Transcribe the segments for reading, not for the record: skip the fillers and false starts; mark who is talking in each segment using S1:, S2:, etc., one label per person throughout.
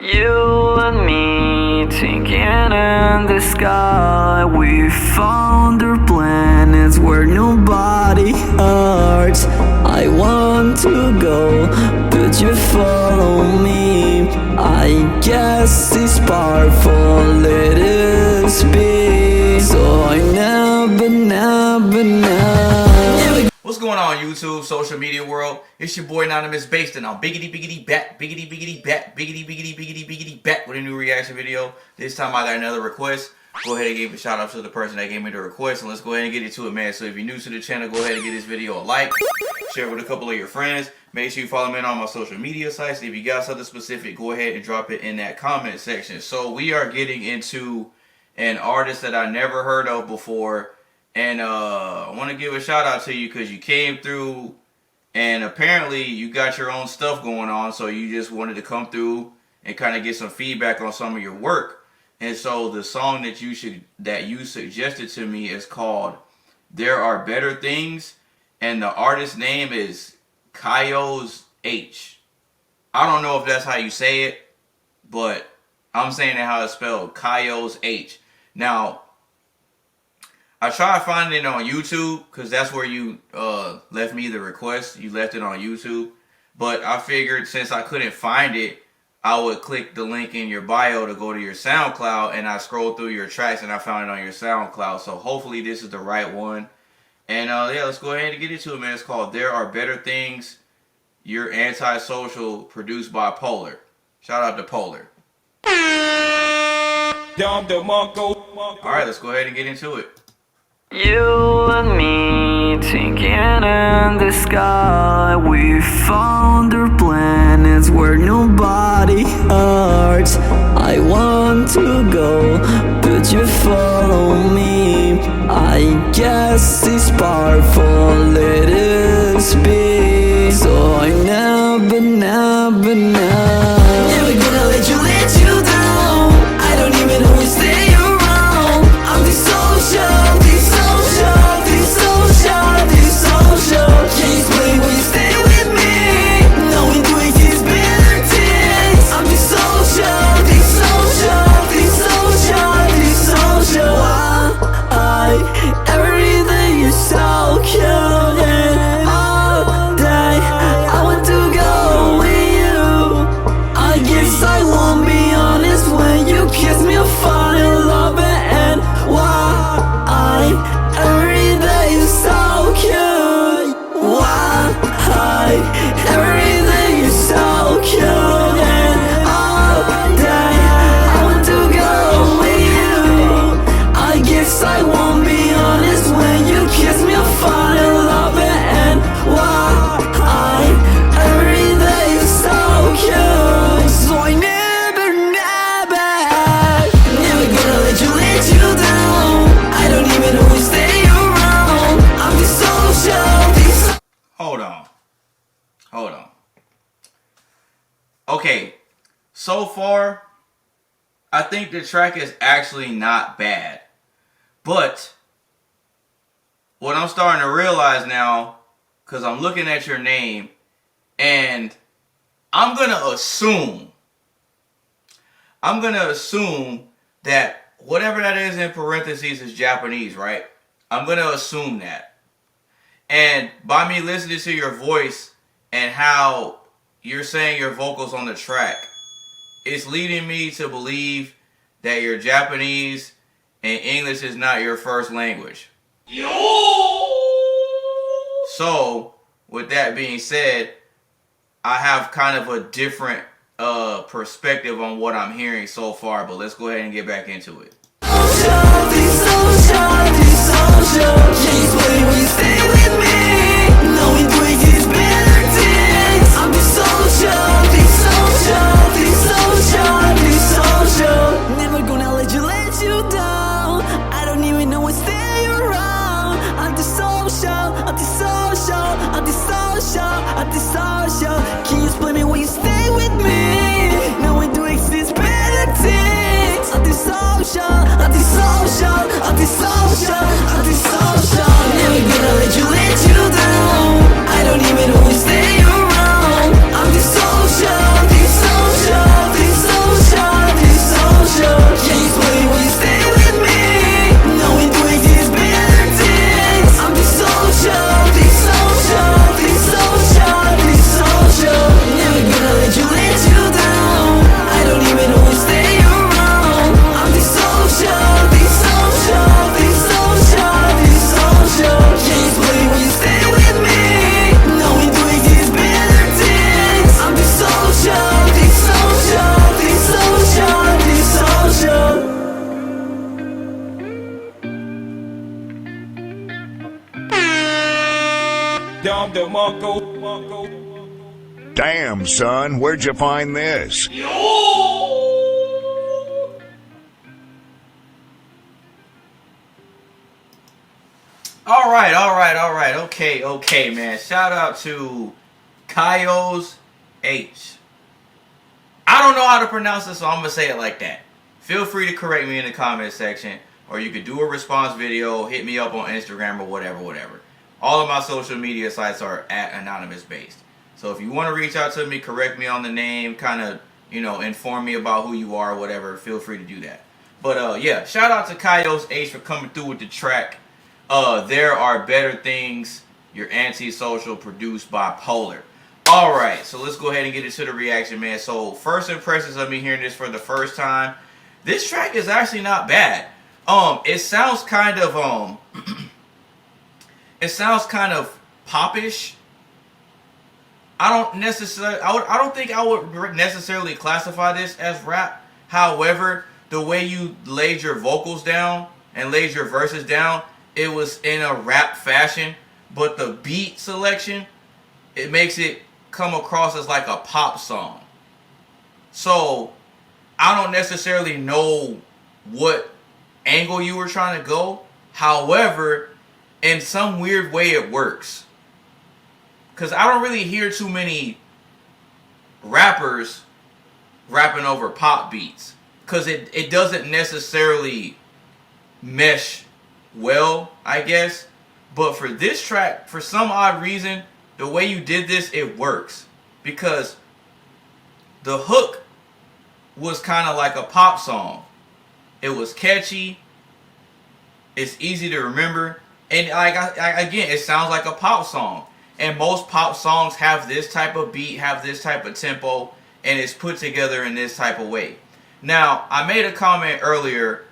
S1: You and me, thinking in the sky. We found our planets where nobody hurts. I want to go, but you follow me. I guess it's powerful, let us be. So I never
S2: What's going on, YouTube, social media world? It's your boy AnonymousBased, and I'm biggity back with a new reaction video. This time I got another request. Go ahead and give a shout out to the person that gave me the request, and let's go ahead and get into it, man. So if you're new to the channel, go ahead and give this video a like, share it with a couple of your friends. Make sure you follow me on my social media sites. And if you got something specific, go ahead and drop it in that comment section. So we are getting into an artist that I never heard of before. And I want to give a shout out to you because you came through and apparently you got your own stuff going on. So you just wanted to come through and kind of get some feedback on some of your work. And so the song that you suggested to me is called There Are Better Things. And the artist's name is KyozeH. I don't know if that's how you say it, but I'm saying it how it's spelled, KyozeH. Now, I tried finding it on YouTube because that's where you left me the request. You left it on YouTube. But I figured since I couldn't find it, I would click the link in your bio to go to your SoundCloud, and I scrolled through your tracks and I found it on your SoundCloud. So hopefully this is the right one. And yeah, let's go ahead and get into it, man. It's called There Are Better Things. You're Antisocial, produced by Polar. Shout out to Polar. Alright, let's go ahead and get into it.
S1: You and me, thinking in the sky. We found our planets where nobody hurts. I want to go, but you follow me. I guess it's powerful, let us be. So I never gonna let you down. I don't even know who's stay around. I'm the social. Hold on. Okay, so far, I think the track is actually not bad. But what I'm starting to realize now, because I'm looking at your name, and I'm going to assume that whatever that is in parentheses is Japanese, right? I'm going to assume that. And by me listening to your voice and how you're saying your vocals on the track, it's leading me to believe that you're Japanese and English is not your first language. So, with that being said, I have kind of a different perspective on what I'm hearing so far, but let's go ahead and get back into it. Can you explain me when you stay with me? Now we do exist better things. Antisocial. Never gonna let you
S3: Damn, son, where'd you find this?
S2: All right. Okay, man. Shout out to KyozeH. I don't know how to pronounce this, so I'm gonna say it like that. Feel free to correct me in the comment section, or you could do a response video, hit me up on Instagram or whatever. All of my social media sites are at AnonymousBased. So if you want to reach out to me, correct me on the name, kind of, inform me about who you are, whatever, feel free to do that. But yeah, shout out to KyozeH for coming through with the track. There Are Better Things, your antisocial, produced by Polar. Alright, so let's go ahead and get into the reaction, man. So, first impressions of me hearing this for the first time. This track is actually not bad. It sounds kind of, it sounds kind of popish. I don't think I would necessarily classify this as rap. However, the way you laid your vocals down and laid your verses down, it was in a rap fashion. But the beat selection, it makes it come across as like a pop song. So I don't necessarily know what angle you were trying to go. However, in some weird way it works. Because I don't really hear too many rappers rapping over pop beats. Because it doesn't necessarily mesh well, I guess. But for this track, for some odd reason, the way you did this, it works. Because the hook was kind of like a pop song. It was catchy. It's easy to remember. And again, it sounds like a pop song. And most pop songs have this type of beat, have this type of tempo, and it's put together in this type of way. Now, I made a comment earlier,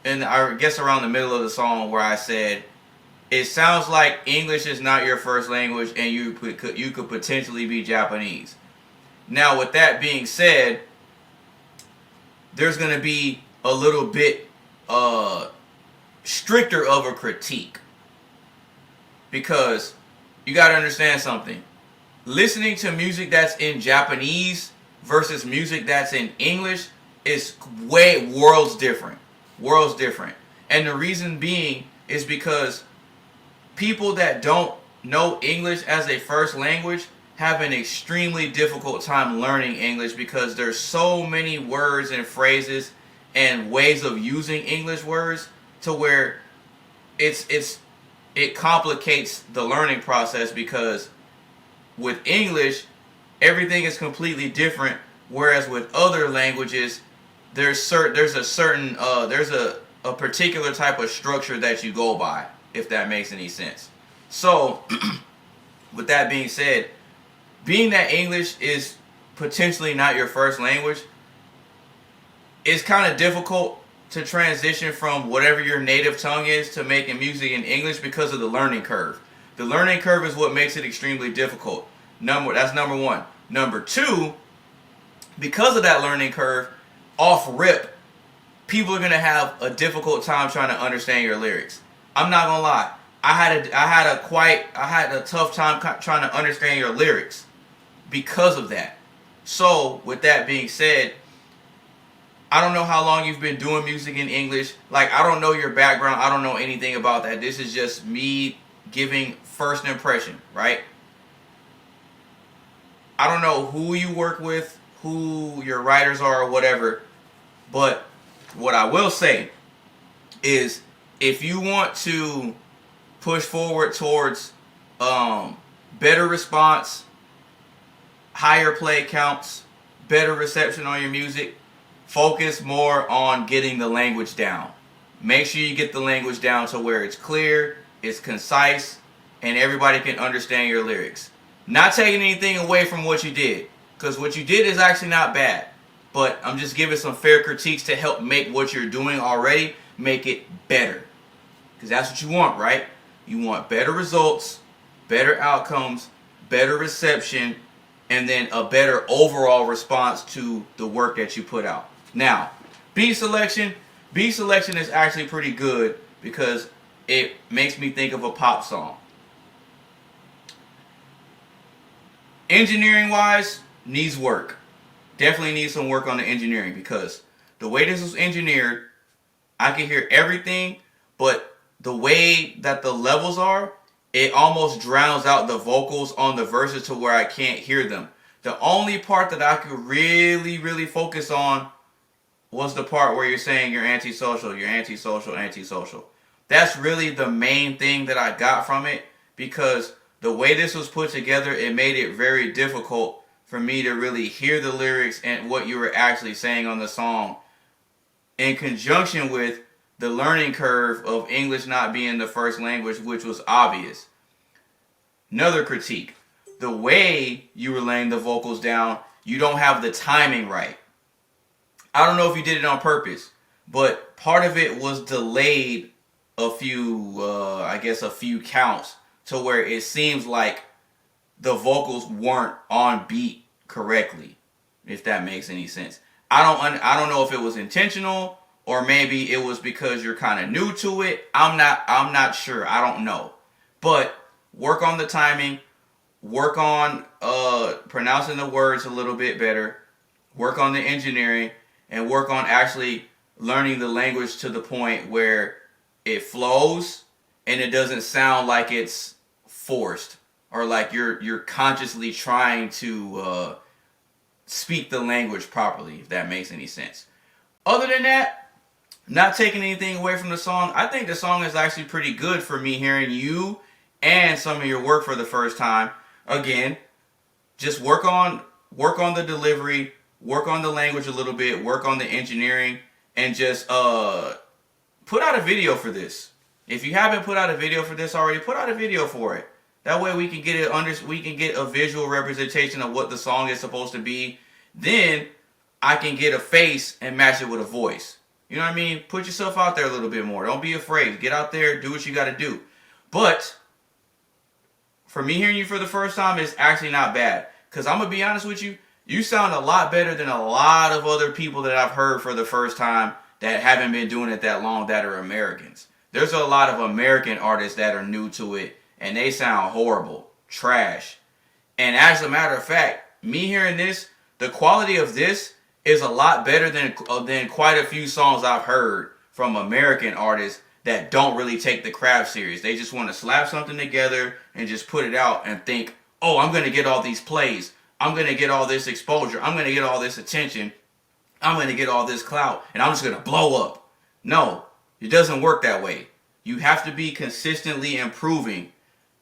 S2: and I guess around the middle of the song, where I said, it sounds like English is not your first language and you could potentially be Japanese. Now, with that being said, there's going to be a little bit stricter of a critique. Because you got to understand something. Listening to music that's in Japanese versus music that's in English is worlds different. Worlds different. And the reason being is because people that don't know English as a first language have an extremely difficult time learning English because there's so many words and phrases and ways of using English words to where it complicates the learning process, because with English everything is completely different, whereas with other languages there's a particular type of structure that you go by, if that makes any sense. So with that being said, being that English is potentially not your first language, it's kind of difficult to transition from whatever your native tongue is to making music in English because of the learning curve. The learning curve is what makes it extremely difficult. That's number one. Number two, because of that learning curve, off rip, people are going to have a difficult time trying to understand your lyrics. I'm not going to lie. I had a tough time trying to understand your lyrics because of that. So, with that being said, I don't know how long you've been doing music in English. Like, I don't know your background. I don't know anything about that. This is just me giving first impression, right? I don't know who you work with, who your writers are, or whatever. But what I will say is, if you want to push forward towards better response, higher play counts, better reception on your music, focus more on getting the language down. Make sure you get the language down to where it's clear, it's concise, and everybody can understand your lyrics. Not taking anything away from what you did, because what you did is actually not bad. But I'm just giving some fair critiques to help make what you're doing already, make it better. Because that's what you want, right? You want better results, better outcomes, better reception, and then a better overall response to the work that you put out. Now, beat selection is actually pretty good because it makes me think of a pop song. Engineering wise, needs work. Definitely needs some work on the engineering, because the way this was engineered, I can hear everything, but the way that the levels are, it almost drowns out the vocals on the verses to where I can't hear them. The only part that I could really focus on was the part where you're saying you're antisocial, you're antisocial, antisocial. That's really the main thing that I got from it, because the way this was put together, it made it very difficult for me to really hear the lyrics and what you were actually saying on the song, in conjunction with the learning curve of English not being the first language, which was obvious. Another critique, the way you were laying the vocals down, you don't have the timing right. I don't know if you did it on purpose, but part of it was delayed a few counts, to where it seems like the vocals weren't on beat correctly, if that makes any sense. I don't know if it was intentional, or maybe it was because you're kind of new to it. I'm not sure. I don't know. But work on the timing, work on pronouncing the words a little bit better, work on the engineering, and work on actually learning the language to the point where it flows and it doesn't sound like it's forced, or like you're consciously trying to speak the language properly, if that makes any sense. Other than that, not taking anything away from the song, I think the song is actually pretty good for me hearing you and some of your work for the first time. Again, just work on the delivery, work on the language a little bit, work on the engineering, and just put out a video for this. If you haven't put out a video for this already, put out a video for it. That way we can get a visual representation of what the song is supposed to be. Then I can get a face and match it with a voice. You know what I mean? Put yourself out there a little bit more. Don't be afraid. Get out there, do what you got to do. But for me hearing you for the first time, it's actually not bad. Because I'm going to be honest with you, you sound a lot better than a lot of other people that I've heard for the first time that haven't been doing it that long that are Americans. There's a lot of American artists that are new to it, and they sound horrible, trash. And as a matter of fact, me hearing this, the quality of this is a lot better than quite a few songs I've heard from American artists that don't really take the craft serious. They just want to slap something together and just put it out and think, oh, I'm going to get all these plays. I'm going to get all this exposure. I'm going to get all this attention. I'm going to get all this clout, and I'm just going to blow up. No, it doesn't work that way. You have to be consistently improving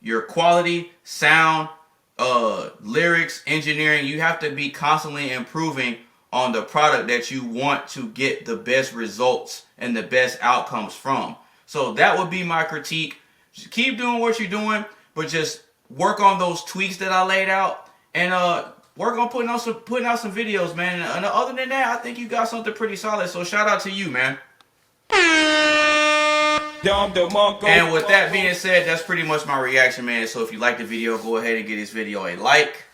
S2: your quality, sound, lyrics, engineering. You have to be constantly improving on the product that you want to get the best results and the best outcomes from. So that would be my critique. Just keep doing what you're doing, but just work on those tweaks that I laid out, and work on putting out some videos, man. And other than that, I think you got something pretty solid. So shout out to you, man. And with that being said, that's pretty much my reaction, man. So if you like the video, go ahead and give this video a like.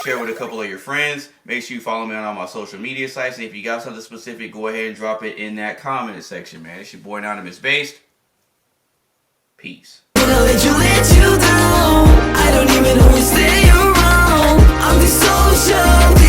S2: Share with a couple of your friends. Make sure you follow me on all my social media sites. And if you got something specific, go ahead and drop it in that comment section, man. It's your boy AnonymousBased. Peace.
S1: I don't even know who say you're wrong. I'm the social.